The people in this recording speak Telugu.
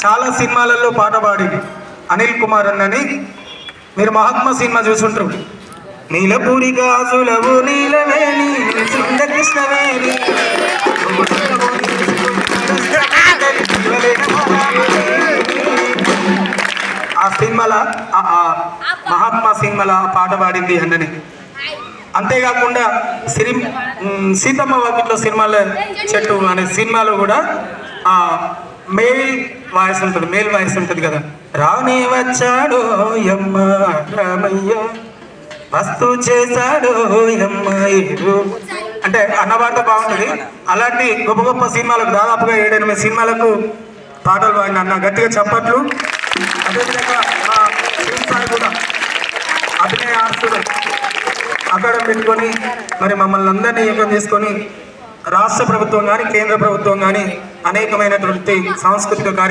చాలా సినిమాలలో పాట పాడింది అనిల్ కుమార్ అన్నని. మీరు మహాత్మా సినిమా చూసుంటారు. నీలపూరి గాజులవు నీలవేణి కృష్ణవేణి ఆ సినిమాలో మహాత్మా సినిమాలో పాట పాడింది అన్నని. అంతేకాకుండా సీతమ్మ వాకిట్లో సినిమాలో చెట్టు అనే సినిమాలో కూడా మేల్ వాయిస్ ఉంటుంది కదా. రానే వచ్చాడో యమ్మ రామయ్య వస్తు చేశాడో యమ్మ అంటే అన్నవార్త బాగుంటుంది. అలాంటి గొప్ప గొప్ప సినిమాలకు దాదాపుగా 7-8 సినిమాలకు పాటలు పాడిన అన్న. గట్టిగా చప్పట్లు. అదేవిధంగా మా సినిమాలు కూడా అభినయ ఆస్తులు అక్కడ పెట్టుకొని మరి మమ్మల్ని అందరినీ ఏకం చేసుకొని రాష్ట్ర ప్రభుత్వం కానీ కేంద్ర ప్రభుత్వం కానీ అనేకమైనటువంటి సాంస్కృతిక కార్యక్రమాలు